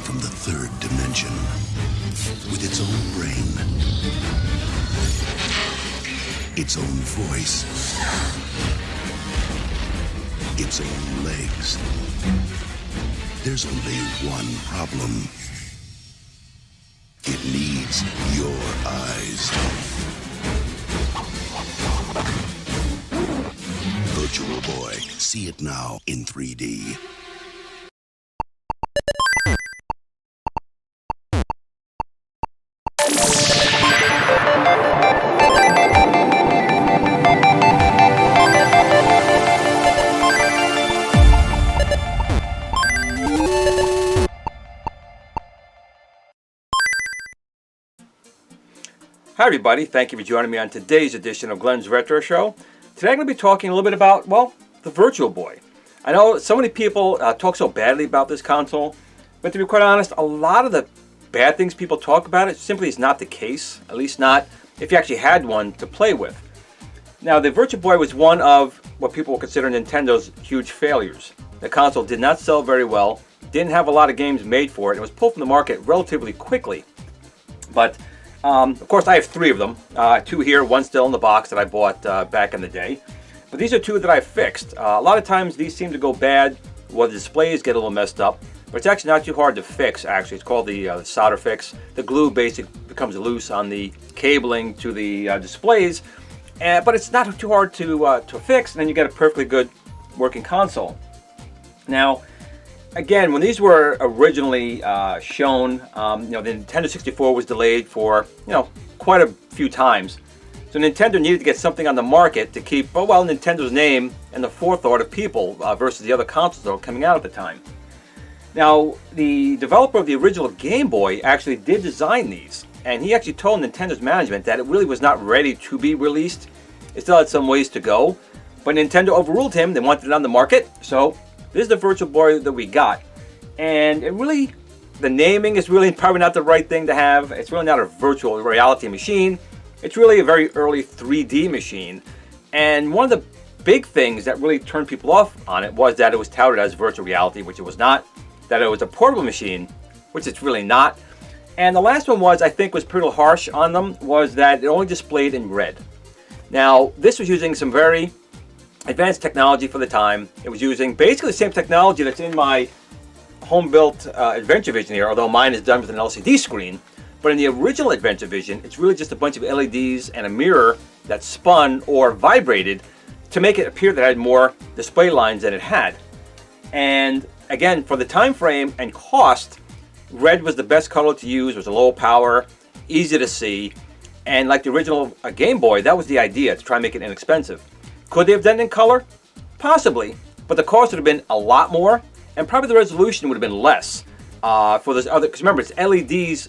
from the third dimension with its own brain, its own voice, its own legs. There's only one problem. It needs your eyes. Virtual Boy. See it now in 3D. Hi everybody, thank you for joining me on today's edition of Glen's Retro Show. Today I'm going to be talking a little bit about, well, the Virtual Boy. I know so many people talk so badly about this console, but to be quite honest, a lot of the bad things people talk about it simply is not the case, at least not if you actually had one to play with. Now, the Virtual Boy was one of what people will consider Nintendo's huge failures. The console did not sell very well, didn't have a lot of games made for it, and was pulled from the market relatively quickly. But of course, I have three of them. Two here, one still in the box that I bought back in the day. But these are two that I fixed. A lot of times these seem to go bad, or the displays get a little messed up. But it's actually not too hard to fix, actually. It's called the solder fix. The glue basically becomes loose on the cabling to the displays. But it's not too hard to fix, and then you get a perfectly good working console. Now, again, when these were originally shown, the Nintendo 64 was delayed for, quite a few times. So Nintendo needed to get something on the market to keep, Nintendo's name in the forethought of people versus the other consoles that were coming out at the time. Now, the developer of the original Game Boy actually did design these, and he actually told Nintendo's management that it really was not ready to be released. It still had some ways to go, but Nintendo overruled him. They wanted it on the market, so this is the Virtual Boy that we got. And it really, the naming is really probably not the right thing to have. It's really not a virtual reality machine. It's really a very early 3D machine. And one of the big things that really turned people off on it was that it was touted as virtual reality, which it was not. That it was a portable machine, which it's really not. And the last one was, I think, was pretty harsh on them, was that it only displayed in red. Now, this was using some very advanced technology for the time. It was using basically the same technology that's in my home-built Adventure Vision here, although mine is done with an LCD screen. But in the original Adventure Vision, it's really just a bunch of LEDs and a mirror that spun or vibrated to make it appear that it had more display lines than it had. And again, for the time frame and cost, red was the best color to use. It was a low power, easy to see, and like the original Game Boy, that was the idea, to try and make it inexpensive. Could they have done it in color? Possibly, but the cost would have been a lot more, and probably the resolution would have been less for this other, because remember, it's LEDs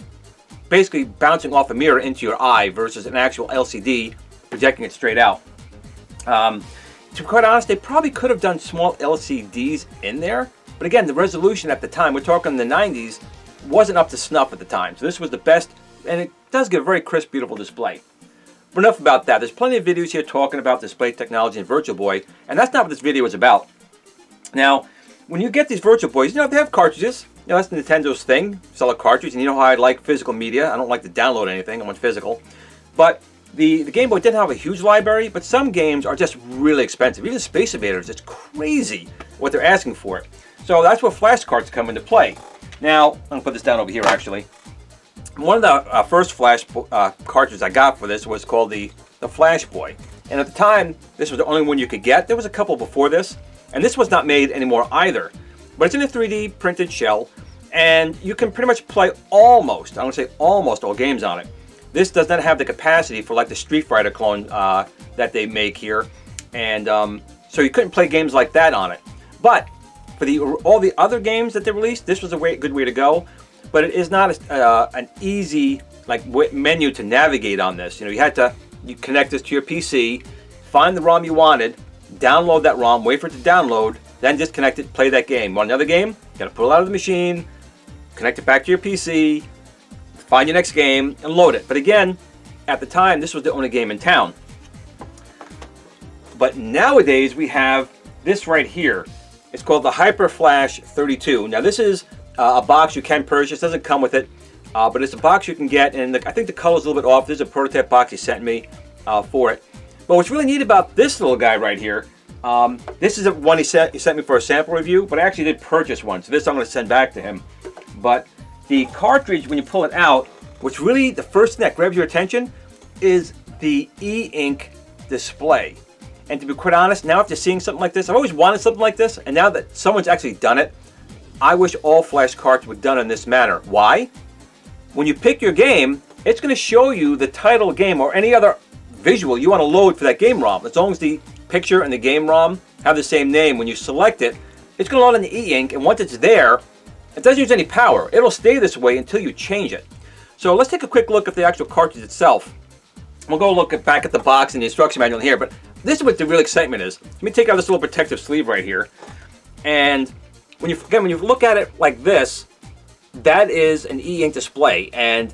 basically bouncing off a mirror into your eye versus an actual LCD projecting it straight out. To be quite honest, they probably could have done small LCDs in there, but again, the resolution at the time, we're talking the 90s, wasn't up to snuff at the time. So this was the best, and it does give a very crisp, beautiful display. But enough about that. There's plenty of videos here talking about display technology in Virtual Boy, and that's not what this video is about. Now, when you get these Virtual Boys, they have cartridges. That's Nintendo's thing, sell a cartridge, and you know how I like physical media. I don't like to download anything, I want physical. But the Game Boy didn't have a huge library, but some games are just really expensive. Even Space Invaders, it's crazy what they're asking for it. So that's where Flashcarts come into play. Now, I'm going to put this down over here actually. One of the first Flash cartridges I got for this was called the Flash Boy. And at the time, this was the only one you could get. There was a couple before this, and this was not made anymore either. But it's in a 3D printed shell, and you can pretty much play almost, I want to say almost all games on it. This does not have the capacity for like the Street Fighter clone that they make here. And so you couldn't play games like that on it. But for all the other games that they released, this was a good way to go. But it is not an easy menu to navigate on this. You had to connect this to your PC, find the ROM you wanted, download that ROM, wait for it to download, then disconnect it, play that game. Want another game? You got to pull it out of the machine, connect it back to your PC, find your next game, and load it. But again, at the time, this was the only game in town. But nowadays, we have this right here. It's called the HyperFLASH32. Now, this is a box you can purchase. It doesn't come with it, but it's a box you can get, and I think the color's a little bit off. This is a prototype box he sent me for it. But what's really neat about this little guy right here, this is one he sent me for a sample review, but I actually did purchase one, so this I'm going to send back to him. But the cartridge, when you pull it out, what's really the first thing that grabs your attention is the e-ink display. And to be quite honest, now after seeing something like this, I've always wanted something like this, and now that someone's actually done it, I wish all flash carts were done in this manner. Why? When you pick your game, it's going to show you the title game or any other visual you want to load for that game ROM. As long as the picture and the game ROM have the same name, when you select it, it's going to load in the e-ink, and once it's there, it doesn't use any power. It'll stay this way until you change it. So let's take a quick look at the actual cartridge itself. We'll go look back at the box and the instruction manual here, but this is what the real excitement is. Let me take out this little protective sleeve right here. And when you look at it like this, that is an e-ink display, and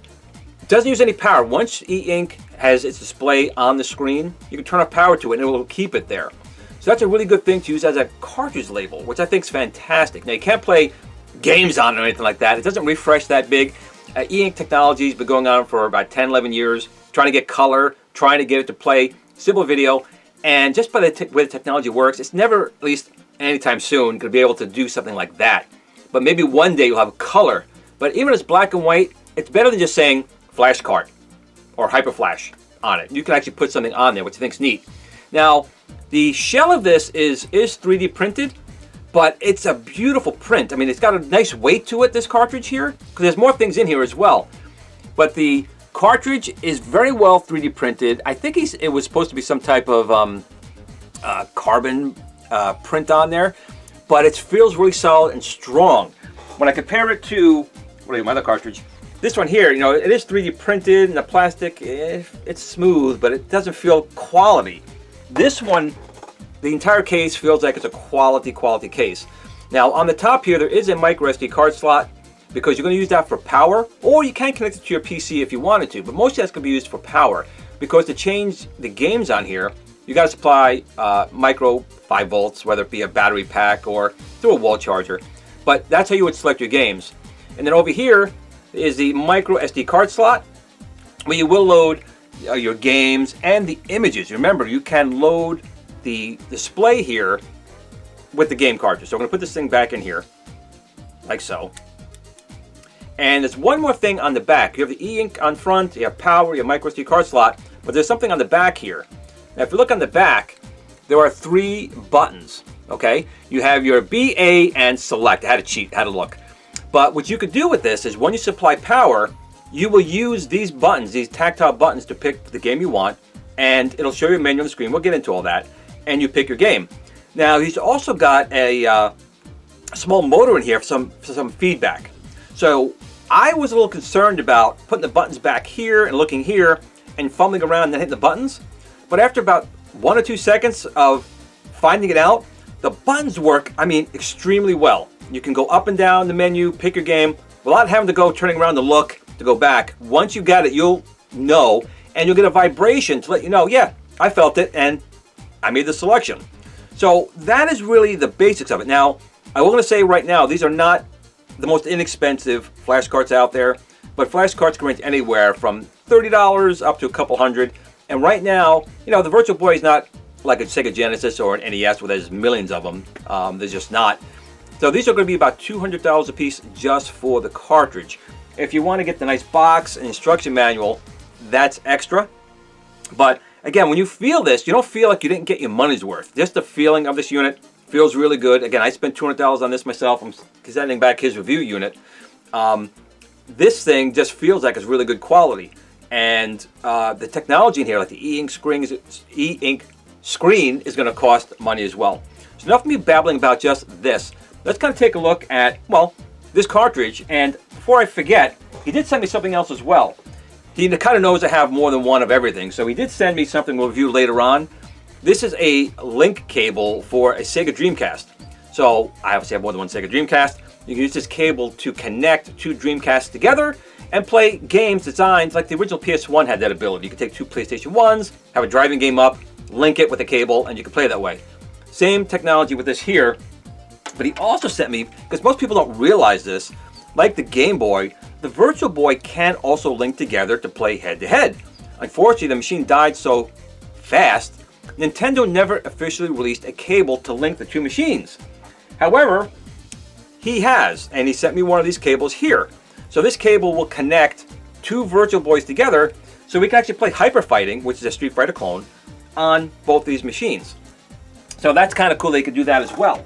it doesn't use any power. Once e-ink has its display on the screen, you can turn off power to it and it will keep it there. So that's a really good thing to use as a cartridge label, which I think is fantastic. Now you can't play games on it or anything like that. It doesn't refresh that big. E-ink technology has been going on for about 10, 11 years, trying to get color, trying to get it to play simple video, and just by the way the technology works, it's never, at least anytime soon, going to be able to do something like that. But maybe one day you'll have color. But even as black and white, it's better than just saying Flashcart or HyperFLASH on it. You can actually put something on there, which I think is neat. Now, the shell of this is 3D printed, but it's a beautiful print. I mean, it's got a nice weight to it, this cartridge here, because there's more things in here as well. But the cartridge is very well 3D printed. I think it was supposed to be some type of carbon print on there, but it feels really solid and strong. When I compare it to my other cartridge, this one here, it is 3D printed, and the plastic, it's smooth, but it doesn't feel quality. This one, the entire case feels like it's a quality case. Now on the top here, there is a micro SD card slot, because you're going to use that for power, or you can connect it to your PC if you wanted to, but mostly that's going to be used for power, because to change the games on here, you got to supply micro 5 volts, whether it be a battery pack or through a wall charger. But that's how you would select your games. And then over here is the micro SD card slot, where you will load your games and the images. Remember, you can load the display here with the game cartridge. So I'm going to put this thing back in here, like so. And there's one more thing on the back. You have the e-ink on front, you have power, you have micro SD card slot, but there's something on the back here. Now if you look on the back, there are 3 buttons, okay? You have your B, A, and select. I had to cheat, had to look. But what you could do with this is when you supply power, you will use these buttons, these tactile buttons, to pick the game you want, and it'll show you a menu on the screen. We'll get into all that, and you pick your game. Now he's also got a small motor in here for some feedback. So I was a little concerned about putting the buttons back here and looking here and fumbling around and then hitting the buttons. But after about 1 or 2 seconds of finding it out, the buttons work, extremely well. You can go up and down the menu, pick your game, without having to go turning around to look to go back. Once you got it, you'll know, and you'll get a vibration to let you know, yeah, I felt it and I made the selection. So that is really the basics of it. Now, I will say right now, these are not the most inexpensive flash carts out there, but flash carts can range anywhere from $30 up to a couple hundred. And right now, the VirtualBoy is not like a Sega Genesis or an NES where there's millions of them. There's just not. So these are going to be about $200 a piece just for the cartridge. If you want to get the nice box and instruction manual, that's extra. But again, when you feel this, you don't feel like you didn't get your money's worth. Just the feeling of this unit feels really good. Again, I spent $200 on this myself. I'm sending back his review unit. This thing just feels like it's really good quality. And the technology in here, like the e-ink screen is going to cost money as well. So enough of me babbling about just this. Let's kind of take a look at, this cartridge. And before I forget, he did send me something else as well. He kind of knows I have more than one of everything. So he did send me something we'll review later on. This is a link cable for a Sega Dreamcast. So I obviously have more than one Sega Dreamcast. You can use this cable to connect 2 Dreamcasts together and play games designed like the original PS1 had that ability. You can take 2 PlayStation 1s, have a driving game up, link it with a cable, and you can play that way. Same technology with this here, but he also sent me, because most people don't realize this, like the Game Boy, the Virtual Boy can also link together to play head-to-head. Unfortunately, the machine died so fast, Nintendo never officially released a cable to link the two machines. However, he has, and he sent me one of these cables here. So this cable will connect two Virtual Boys together, so we can actually play Hyper Fighting, which is a Street Fighter clone, on both these machines. So that's kind of cool that he can do that as well.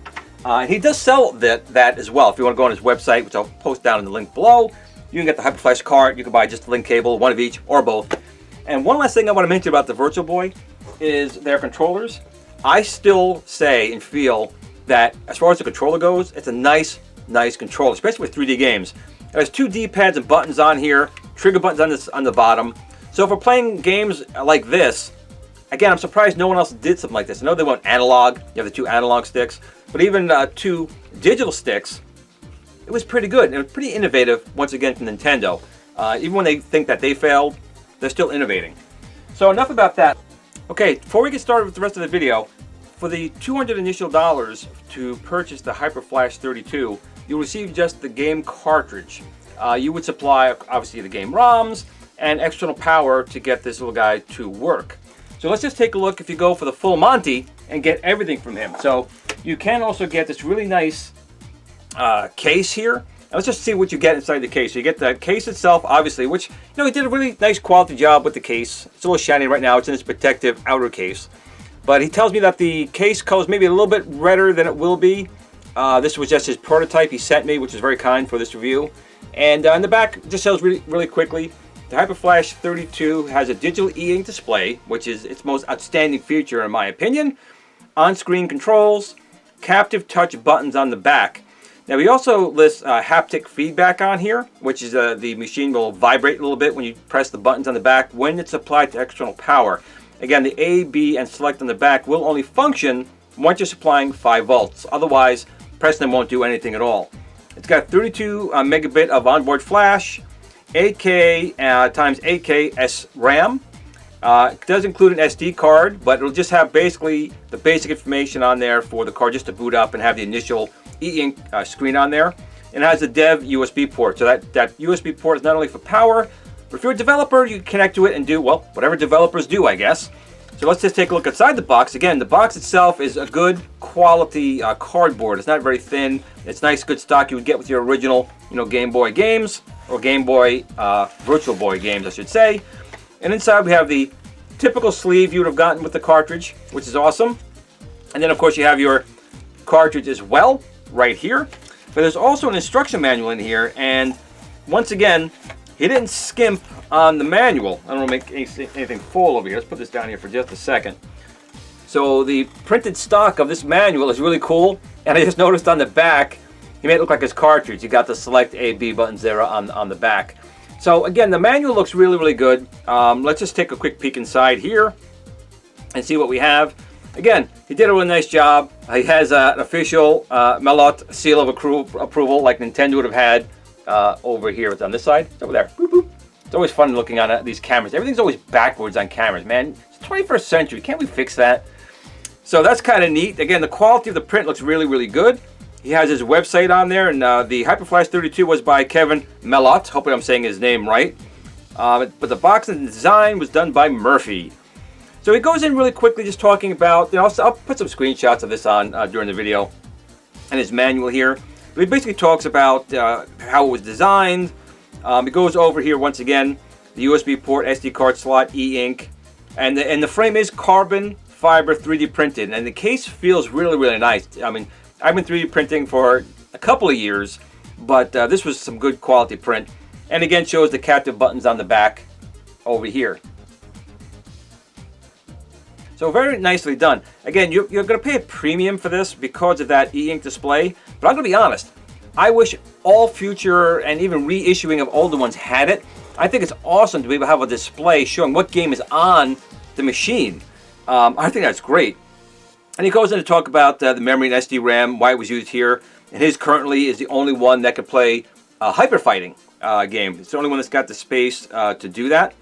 He does sell that as well. If you want to go on his website, which I'll post down in the link below, you can get the HyperFlash cart, you can buy just a link cable, one of each, or both. And one last thing I want to mention about the Virtual Boy is their controllers. I still say and feel that as far as the controller goes, it's a nice controller, especially with 3D games. It has two D-pads and buttons on here, trigger buttons on the bottom. So if we're playing games like this, again, I'm surprised no one else did something like this. I know they went analog, you have the two analog sticks, but even two digital sticks, it was pretty good. It was pretty innovative, once again, from Nintendo. Even when they think that they failed, they're still innovating. So enough about that. Okay, before we get started with the rest of the video, for the $200 initial to purchase the HyperFLASH32, you'll receive just the game cartridge. You would supply, obviously, the game ROMs and external power to get this little guy to work. So let's just take a look if you go for the full Monty and get everything from him. So you can also get this really nice case here. And let's just see what you get inside the case. So you get the case itself, obviously, which, he did a really nice quality job with the case. It's a little shiny right now. It's in its protective outer case. But he tells me that the case color is maybe a little bit redder than it will be. This was just his prototype he sent me, which is very kind for this review. And in the back, it just shows really quickly. The HyperFLASH32 has a digital e-ink display, which is its most outstanding feature in my opinion. On-screen controls, captive touch buttons on the back. Now we also list haptic feedback on here, which is the machine will vibrate a little bit when you press the buttons on the back when it's applied to external power. Again, the A, B, and select on the back will only function once you're supplying 5 volts. Otherwise, pressing them won't do anything at all. It's got 32 megabit of onboard flash, 8K times 8K SRAM. It does include an SD card, but it'll just have basically the basic information on there for the card just to boot up and have the initial e-ink screen on there. And it has a dev USB port, so that USB port is not only for power, but if you're a developer, you can connect to it and do, well, whatever developers do, I guess. So let's just take a look inside the box. Again, the box itself is a good quality cardboard. It's not very thin. It's nice, good stock you would get with your original, Game Boy games, or Game Boy Virtual Boy games, I should say. And inside we have the typical sleeve you would have gotten with the cartridge, which is awesome. And then, of course, you have your cartridge as well, right here. But there's also an instruction manual in here, and once again, he didn't skimp on the manual. I don't want to make anything full over here. Let's put this down here for just a second. So the printed stock of this manual is really cool, and I just noticed on the back, he made it look like his cartridge. You got the select A, B buttons there on the back. So again, the manual looks really good. Let's just take a quick peek inside here and see what we have. Again, he did a really nice job. He has an official Melot seal of approval like Nintendo would have had over here. It's on this side. It's over there. Boop, boop. It's always fun looking on these cameras. Everything's always backwards on cameras, man. It's 21st century. Can't we fix that? So that's kind of neat. Again, the quality of the print looks really good. He has his website on there, and the HyperFLASH32 was by Kevin Melot. Hopefully I'm saying his name right. But the box and design was done by Murphy. So he goes in really quickly just talking about, I'll put some screenshots of this on during the video, and his manual here. But he basically talks about how it was designed. He goes over here once again, the USB port, SD card slot, e-ink, and the frame is carbon fiber 3D printed, and the case feels really nice. I mean, I've been 3D printing for a couple of years, but this was some good quality print. And again, shows the captive buttons on the back over here. So very nicely done. Again, you're going to pay a premium for this because of that e-ink display, but I'm going to be honest. I wish all future and even reissuing of older ones had it. I think it's awesome to be able to have a display showing what game is on the machine. I think that's great. And he goes in to talk about the memory and SD RAM, why it was used here. And his currently is the only one that can play a hyper fighting game. It's the only one that's got the space to do that.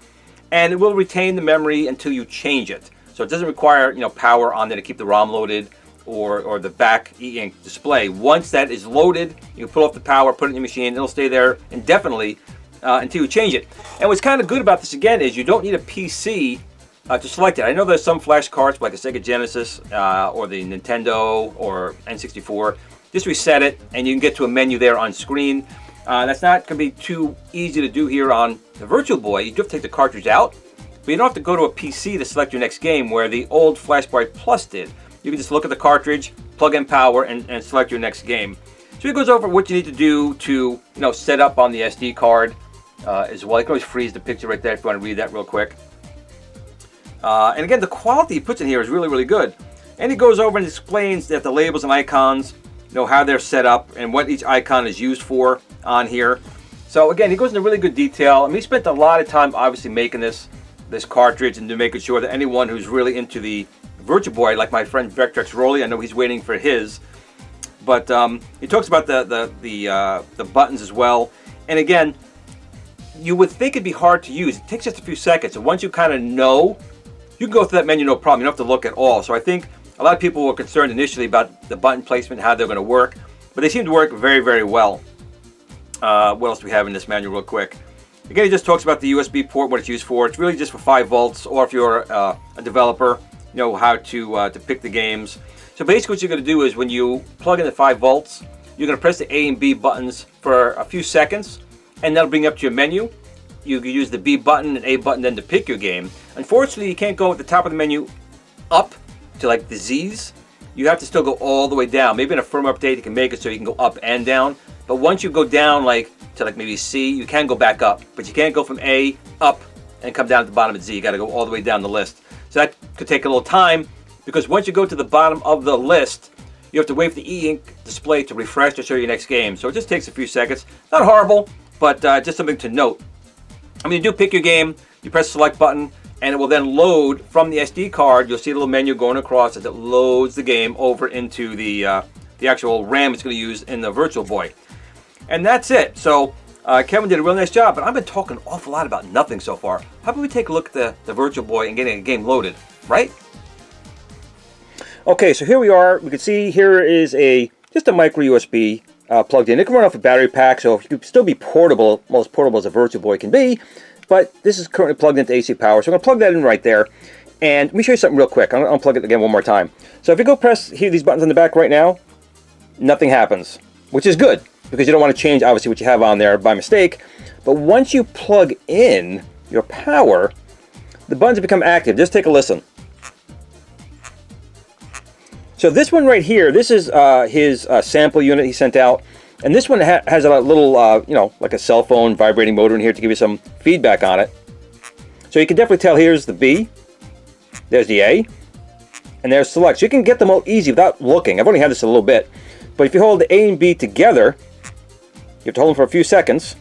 And it will retain the memory until you change it. So it doesn't require power on there to keep the ROM loaded or the back e-ink display. Once that is loaded, you can pull off the power, put it in your machine. It'll stay there indefinitely until you change it. And what's kind of good about this again is you don't need a PC to select it. I know there's some flash carts like a Sega Genesis or the Nintendo or N64. Just reset it and you can get to a menu there on screen. That's not going to be too easy to do here on the Virtual Boy. You do have to take the cartridge out, but you don't have to go to a PC to select your next game where the old Flashcart Plus did. You can just look at the cartridge, plug in power, and select your next game. So it goes over what you need to do to set up on the SD card as well. You can always freeze the picture right there if you want to read that real quick. And again, the quality he puts in here is really, really good. And he goes over and explains that the labels and icons, how they're set up and what each icon is used for on here. So again, he goes into really good detail. I mean, he spent a lot of time obviously making this cartridge and making sure that anyone who's really into the Virtual Boy, like my friend Vectrex Rolly, I know he's waiting for his. But he talks about the buttons as well. And again, you would think it'd be hard to use. It takes just a few seconds. And once you kind of know, you can go through that menu no problem. You don't have to look at all. So I think a lot of people were concerned initially about the button placement, how they're going to work. But they seem to work very, very well. What else do we have in this manual real quick? Again, he just talks about the USB port, what it's used for. It's really just for 5 volts, or if you're a developer, how to pick the games. So basically what you're going to do is when you plug in the 5 volts, you're going to press the A and B buttons for a few seconds, and that'll bring you up to your menu. You can use the B button and A button then to pick your game. Unfortunately, you can't go at the top of the menu up to like the Z's. You have to still go all the way down. Maybe in a firmware update you can make it so you can go up and down. But once you go down to maybe C, you can go back up. But you can't go from A up and come down to the bottom of Z. You got to go all the way down the list. So that could take a little time, because once you go to the bottom of the list, you have to wait for the e-ink display to refresh to show you your next game. So it just takes a few seconds. Not horrible, but just something to note. I mean, you do pick your game, you press the select button, and it will then load from the SD card. You'll see a little menu going across as it loads the game over into the actual RAM it's going to use in the Virtual Boy. And that's it. So Kevin did a real nice job, but I've been talking an awful lot about nothing so far. How about we take a look at the Virtual Boy and getting a game loaded, right? Okay, so here we are. We can see here is just a micro USB plugged in. It can run off a battery pack, so it could still be portable, well, as portable as a Virtual Boy can be. But this is currently plugged into AC power, so I'm going to plug that in right there. And let me show you something real quick. I'm going to unplug it again one more time. So if you go press here, these buttons on the back right now, nothing happens, which is good, because you don't want to change, obviously, what you have on there by mistake. But once you plug in your power, the buttons become active. Just take a listen. So this one right here, this is his sample unit he sent out. And this one has a little, like a cell phone vibrating motor in here to give you some feedback on it. So you can definitely tell here's the B, there's the A, and there's select. So you can get them all easy without looking. I've only had this a little bit. But if you hold the A and B together, you have to hold them for a few seconds.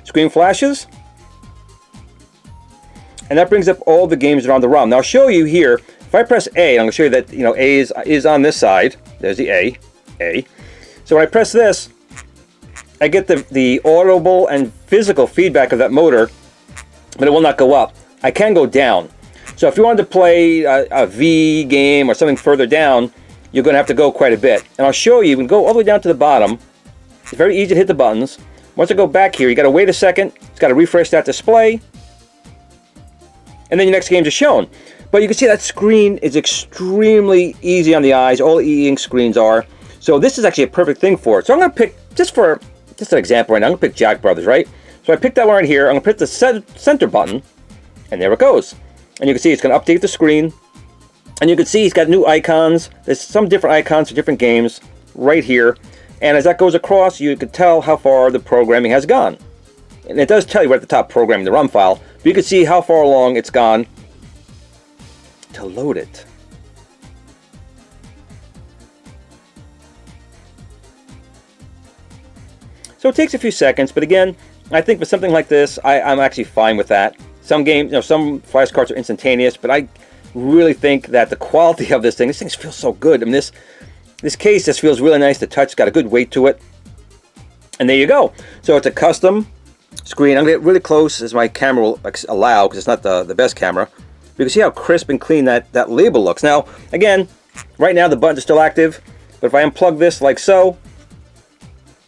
Screen flashes. And that brings up all the games that are on the ROM. Now I'll show you here, if I press A, I'm going to show you that A is on this side. There's the A. So when I press this, I get the audible and physical feedback of that motor, but it will not go up. I can go down. So if you wanted to play a V game or something further down, you're going to have to go quite a bit. And I'll show you, we can go all the way down to the bottom. It's very easy to hit the buttons. Once I go back here, you got to wait a second. It's got to refresh that display. And then your next games are shown. But you can see that screen is extremely easy on the eyes. All e-ink screens are. So this is actually a perfect thing for it. So I'm going to pick, just an example right now, I'm going to pick Jack Brothers, right? So I picked that one right here. I'm going to pick the center button, and there it goes. And you can see it's going to update the screen. And you can see it's got new icons. There's some different icons for different games right here. And as that goes across, you can tell how far the programming has gone. And it does tell you right at the top, programming the ROM file. But you can see how far along it's gone to load it. So it takes a few seconds, but again, I think for something like this, I'm actually fine with that. Some games, some flash carts are instantaneous, but I really think that the quality of this thing feels so good. I mean, this case just feels really nice to touch. It's got a good weight to it. And there you go. So it's a custom screen. I'm going to get really close as my camera will allow, because it's not the best camera. You can see how crisp and clean that label looks. Now, again, Right now the buttons are still active, but if I unplug this like so,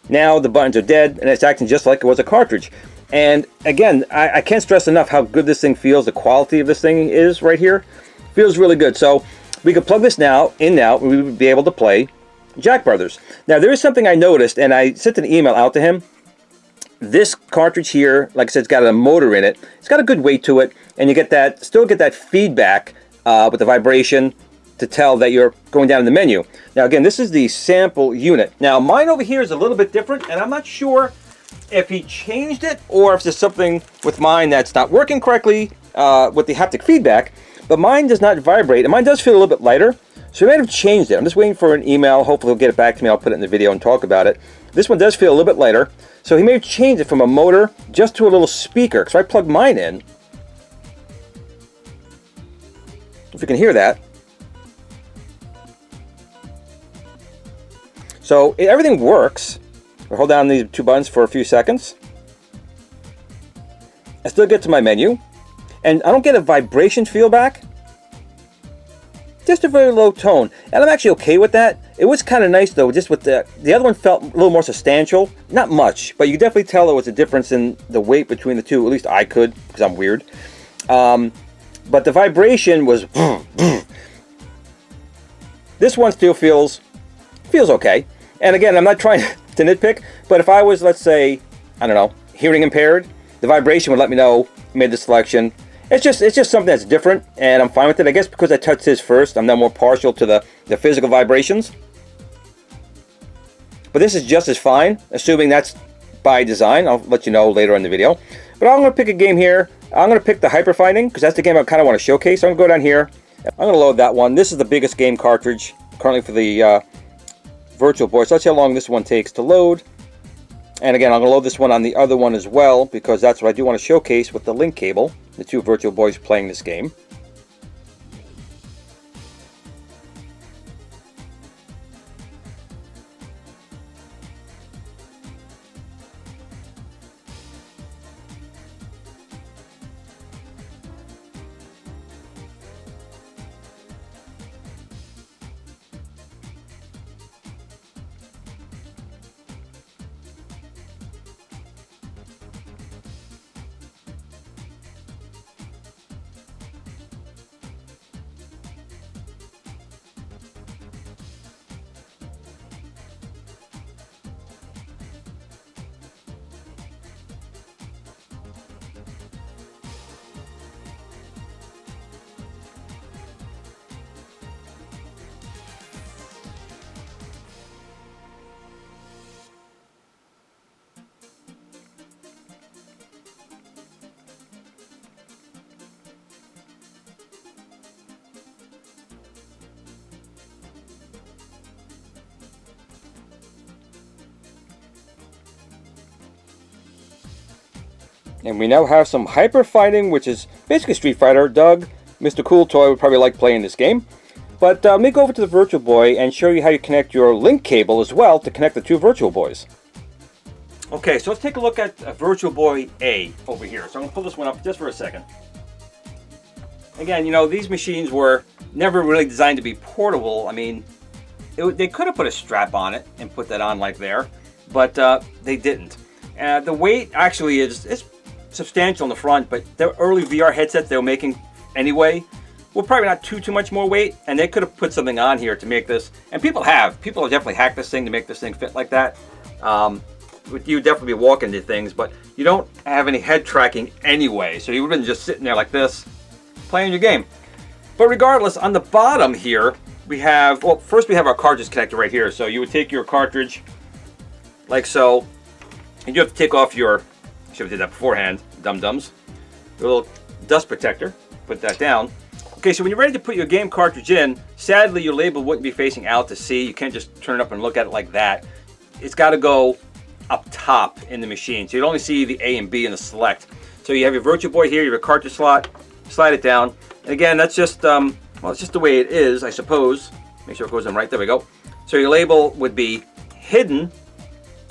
now the buttons are dead and it's acting just like it was a cartridge. And again, I can't stress enough how good this thing feels. The quality of this thing is right here. Feels really good. So we could plug this now, and we would be able to play Jack Brothers. Now there is something I noticed, and I sent an email out to him. This cartridge here, like I said, it's got a motor in it. It's got a good weight to it, and you get that, still get that feedback with the vibration to tell that you're going down in the menu. Now again, this is the sample unit. Now mine over here is a little bit different, and I'm not sure if he changed it or if there's something with mine that's not working correctly with the haptic feedback, but mine does not vibrate, and mine does feel a little bit lighter, so he might have changed it. I'm just waiting for an email. Hopefully he'll get it back to me. I'll put it in the video and talk about it. This one does feel a little bit lighter, so he may have changed it from a motor just to a little speaker. So I plugged mine in. If you can hear that. So everything works. I'll hold down these two buttons for a few seconds. I still get to my menu, and I don't get a vibration feel back. Just a very low tone, and I'm actually okay with that. It was kind of nice though, just with the other one felt a little more substantial. Not much, but you could definitely tell there was a difference in the weight between the two. At least I could, because I'm weird. But the vibration was... This one still feels okay. And again, I'm not trying to nitpick, but if I was, let's say, I don't know, hearing impaired, the vibration would let me know I made the selection. It's just something that's different, and I'm fine with it. I guess because I touched his first, I'm now more partial to the physical vibrations. But this is just as fine, assuming that's by design. I'll let you know later in the video. But I'm going to pick a game here. I'm going to pick the Hyper Fighting, because that's the game I kind of want to showcase. So I'm going to go down here. I'm going to load that one. This is the biggest game cartridge currently for the Virtual Boy. So let's see how long this one takes to load. And again, I'm going to load this one on the other one as well, because that's what I do want to showcase with the link cable. The two Virtual Boys playing this game. And we now have some Hyper Fighting, which is basically Street Fighter. Doug, Mr. Cool Toy, would probably like playing this game. But let me go over to the Virtual Boy and show you how you connect your link cable as well to connect the two Virtual Boys. Okay, so let's take a look at Virtual Boy A over here. So I'm going to pull this one up just for a second. Again, you know, these machines were never really designed to be portable. I mean, they could have put a strap on it and put that on like there, but they didn't. The weight actually is substantial in the front, but the early VR headsets they were making anyway were probably not too much more weight, and they could have put something on here to make this, and people have definitely hacked this thing to make this thing fit like that. You would definitely be walking to things, but you don't have any head tracking anyway, so you would have been just sitting there like this playing your game. But regardless, on the bottom here we have, well, first we have our cartridge connector right here. So you would take your cartridge like so, and you have to take off your, I should have did that beforehand, dum-dums, the little dust protector, put that down. Okay, so when you're ready to put your game cartridge in, sadly your label wouldn't be facing out to sea. You can't just turn it up and look at it like that. It's got to go up top in the machine, so you'd only see the A and B in the select. So you have your Virtual Boy here, you have your cartridge slot, slide it down, and again, that's just, well, it's just the way it is, I suppose. Make sure it goes in right, there we go. So your label would be hidden,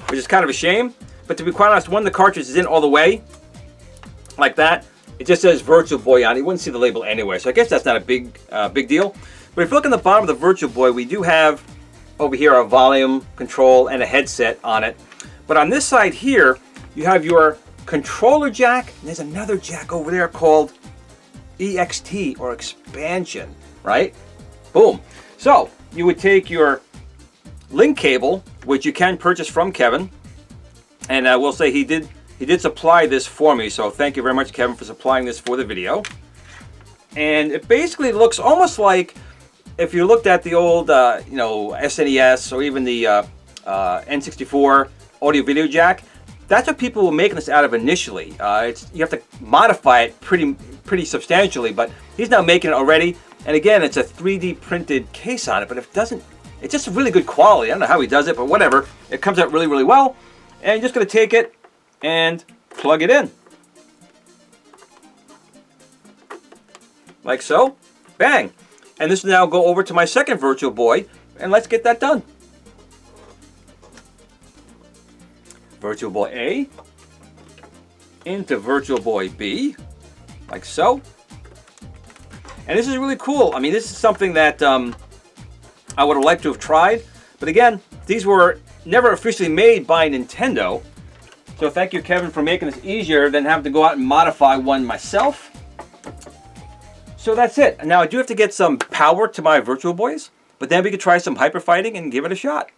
which is kind of a shame, but to be quite honest, when the cartridge is in all the way, like that, it just says Virtual Boy on it. You wouldn't see the label anyway, so I guess that's not a big deal. But if you look in the bottom of the Virtual Boy, we do have over here a volume control and a headset on it. But on this side here, you have your controller jack, and there's another jack over there called EXT or expansion, right? Boom. So you would take your link cable, which you can purchase from Kevin, and I will say he did supply this for me, so thank you very much, Kevin, for supplying this for the video. And it basically looks almost like if you looked at the old you know, SNES or even the N64 audio video jack. That's what people were making this out of initially. You have to modify it pretty substantially, but he's now making it already. And again, it's a 3D printed case on it, but it's just really good quality. I don't know how he does it, but whatever. It comes out really, really well. And you're just going to take it and plug it in. Like so. Bang. And this will now go over to my second Virtual Boy, and let's get that done. Virtual Boy A into Virtual Boy B, like so. And this is really cool. I mean, this is something that I would have liked to have tried. But again, these were never officially made by Nintendo. So thank you, Kevin, for making this easier than having to go out and modify one myself. So that's it. Now I do have to get some power to my Virtual Boys, but then we could try some hyper fighting and give it a shot.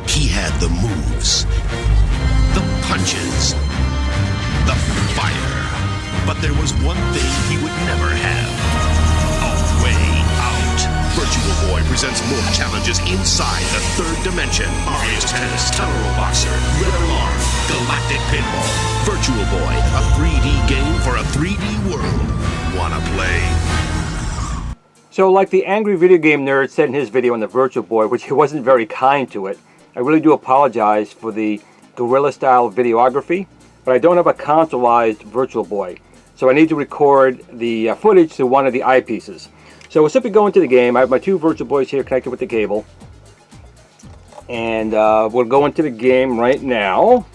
He had the moves, the punches, the fire. But there was one thing he would never have. A way out. Virtual Boy presents more challenges inside the third dimension. Mario Tennis, Tunnel Boxer, Red Alarm, Galactic Pinball. Virtual Boy, a 3D game for a 3D world. Wanna play? So like the angry video game nerd said in his video on the Virtual Boy, which he wasn't very kind to it, I really do apologize for the guerrilla style videography, but I don't have a consoleized Virtual Boy. So I need to record the footage to one of the eyepieces. So we'll simply go into the game. I have my two Virtual Boys here connected with the cable. And we'll go into the game right now.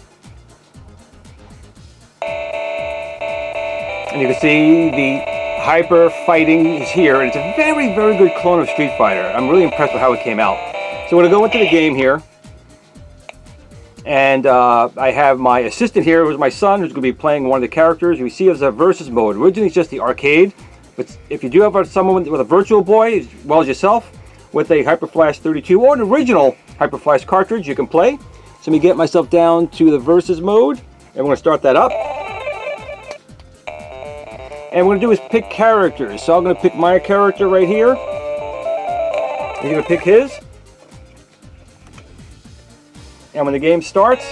And you can see the hyper fighting is here. And it's a very, very good clone of Street Fighter. I'm really impressed with how it came out. So we're going to go into the game here. And I have my assistant here, who's my son, who's going to be playing one of the characters. You see, it's a versus mode. Originally, it's just the arcade. But if you do have someone with a Virtual Boy, as well as yourself, with a HyperFLASH32 or an original HyperFLASH cartridge, you can play. So let me get myself down to the versus mode. And we're going to start that up. And what we're going to do is pick characters. So I'm going to pick my character right here. You're going to pick his. And when the game starts,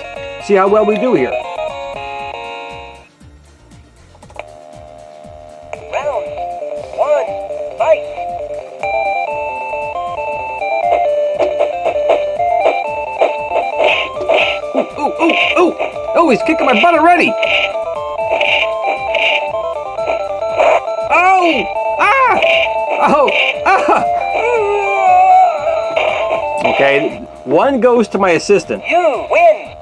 see how well we do here. Round one, fight! Oh, he's kicking my butt already. Oh! Ah! Oh! Ah! Okay, one goes to my assistant. You win!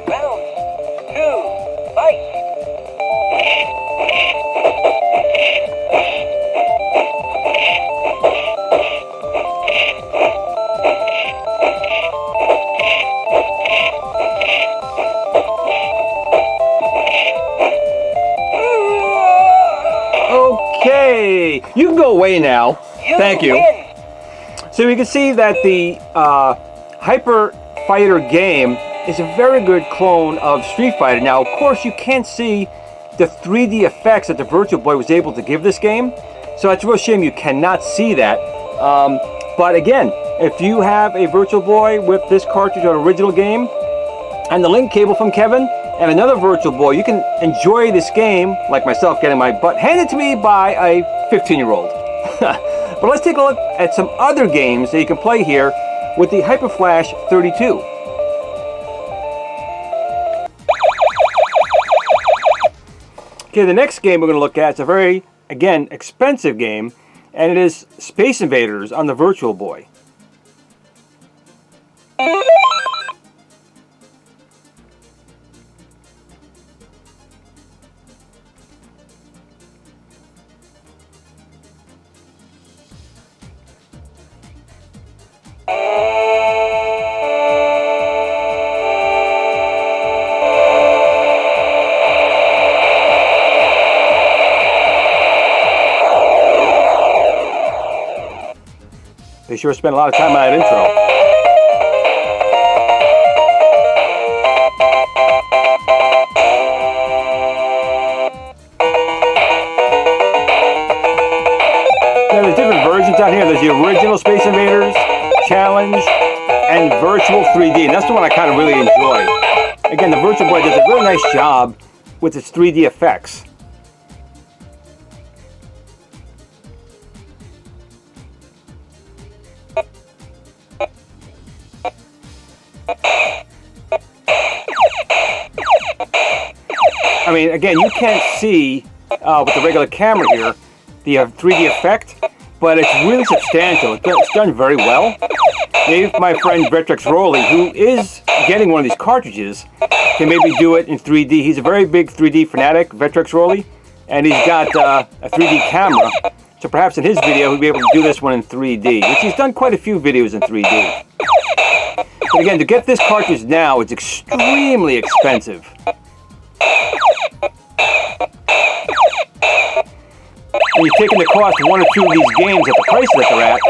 Round two, fight! Okay, you can go away now. Thank you. Win. So you can see that the Hyper Fighter game is a very good clone of Street Fighter. Now, of course, you can't see the 3D effects that the Virtual Boy was able to give this game. So it's a real shame you cannot see that. But again, if you have a Virtual Boy with this cartridge or original game, and the link cable from Kevin, and another Virtual Boy, you can enjoy this game, like myself getting my butt handed to me by a 15-year-old. But let's take a look at some other games that you can play here with the HyperFLASH32. Okay, the next game we're going to look at is a very, again, expensive game, and it is Space Invaders on the Virtual Boy. They sure spent a lot of time on that intro. Now there's different versions out here. There's the original Space Invaders, Challenge, and Virtual 3D. And that's the one I kind of really enjoy. Again, the Virtual Boy does a really nice job with its 3D effects. I mean, again, you can't see with the regular camera here the 3D effect, but it's really substantial. It's done very well. Maybe my friend Vectrex Rolly, who is getting one of these cartridges, can maybe do it in 3D. He's a very big 3D fanatic, Vectrex Rolly, and he's got a 3D camera. So perhaps in his video he'll be able to do this one in 3D, which he's done quite a few videos in 3D. But again, to get this cartridge now, it's extremely expensive. When you take into cost one or two of these games at the prices that they're at,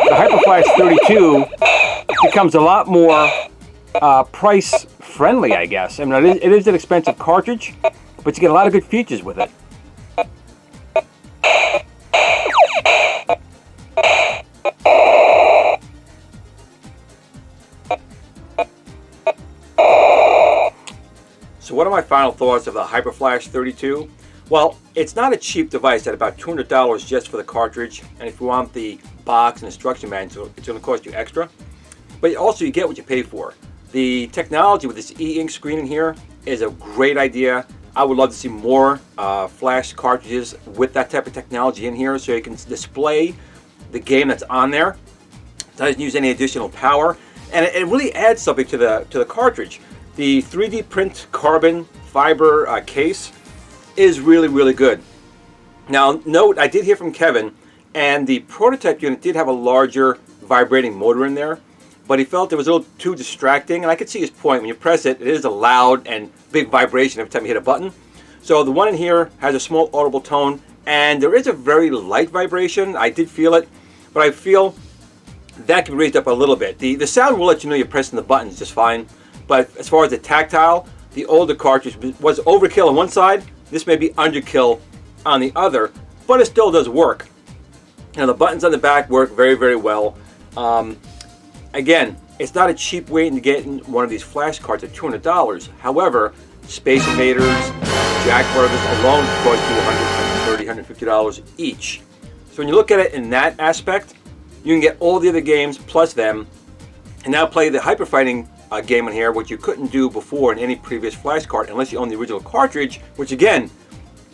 the HyperFLASH32 becomes a lot more price friendly, I guess. I mean, it is an expensive cartridge, but you get a lot of good features with it. So what are my final thoughts of the HyperFLASH32? Well, it's not a cheap device at about $200 just for the cartridge, and if you want the box and instruction manual, it's going to cost you extra. But also you get what you pay for. The technology with this e-ink screen in here is a great idea. I would love to see more flash cartridges with that type of technology in here, so you can display the game that's on there. It doesn't use any additional power, and it really adds something to the cartridge. The 3D print carbon fiber case is really, really good. Now, note, I did hear from Kevin, and the prototype unit did have a larger vibrating motor in there, but he felt it was a little too distracting, and I could see his point. When you press it, it is a loud and big vibration every time you hit a button. So the one in here has a small audible tone, and there is a very light vibration. I did feel it, but I feel that can be raised up a little bit. The sound will let you know you're pressing the buttons just fine, but as far as the tactile, the older cartridge was overkill on one side. This may be underkill on the other, but it still does work. Now the buttons on the back work very, very well. Again, it's not a cheap way to get in one of these flash cards at $200. However, Space Invaders, Jack Brothers alone cost you $130, $150 each. So when you look at it in that aspect, you can get all the other games plus them, and now play the Hyper Fighting game in here, which you couldn't do before in any previous flash card unless you own the original cartridge, which again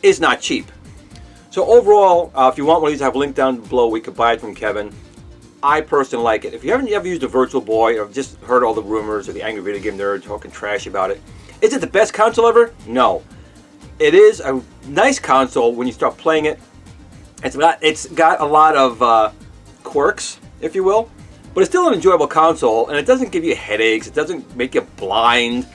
is not cheap. So overall, if you want one of these, I have a link down below. We could buy it from Kevin. I personally like it. If you haven't ever used a Virtual Boy or just heard all the rumors or the Angry Video Game Nerd talking trash about it, is it the best console ever? No. It is a nice console when you start playing it. It's got a lot of quirks, if you will, but it's still an enjoyable console, and it doesn't give you headaches. It doesn't make you blind.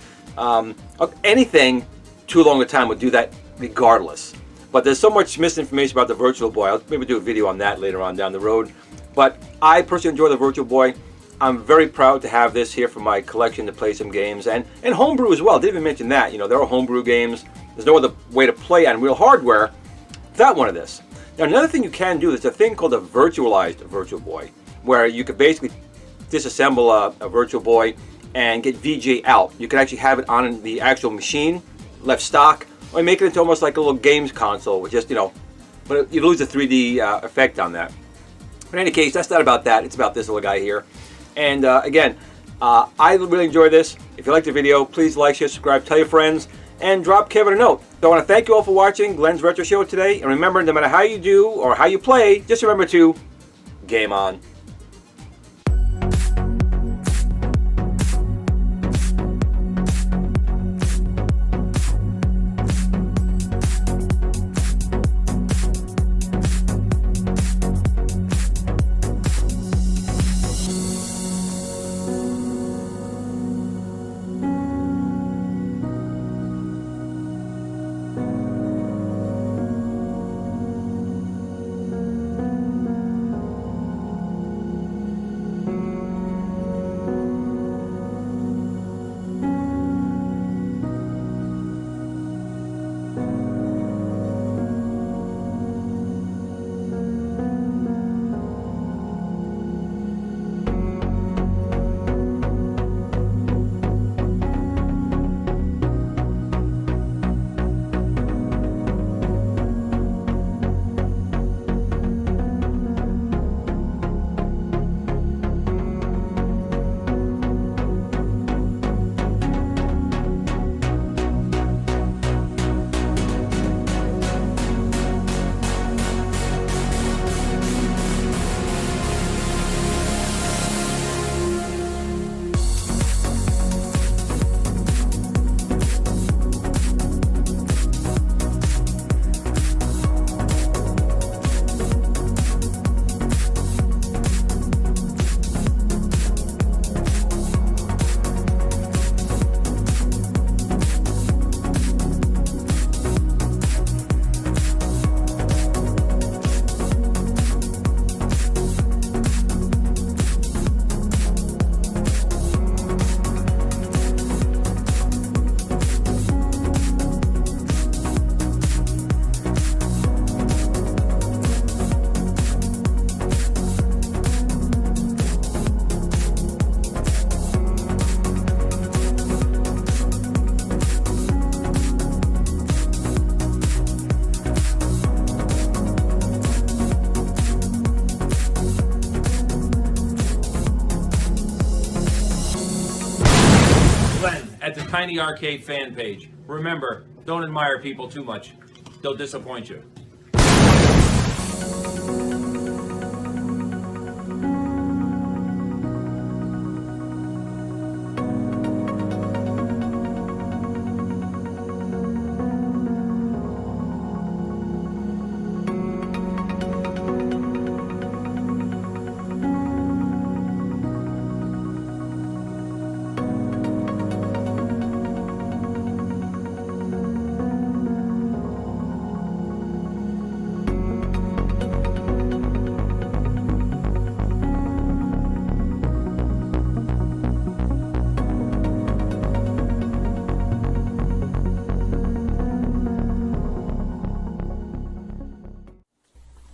Anything too long a time would do that regardless. But there's so much misinformation about the Virtual Boy. I'll maybe do a video on that later on down the road. But I personally enjoy the Virtual Boy. I'm very proud to have this here for my collection to play some games, and homebrew as well. I didn't even mention that. You know, there are homebrew games. There's no other way to play on real hardware without one of this. Now, another thing you can do, there's a thing called a virtualized Virtual Boy, where you could basically disassemble a Virtual Boy and get VGA out. You can actually have it on the actual machine, left stock, or make it into almost like a little games console with just, but you lose the 3D effect on that. But in any case, that's not about that. It's about this little guy here. And again, I really enjoy this. If you liked the video, please like, share, subscribe, tell your friends, and drop Kevin a note. So I want to thank you all for watching Glenn's Retro Show today. And remember, no matter how you do or how you play, just remember to game on. at the Tiny Arcade fan page. Remember, don't admire people too much. They'll disappoint you.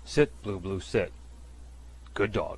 Sit, Blue Blue, sit. Good dog.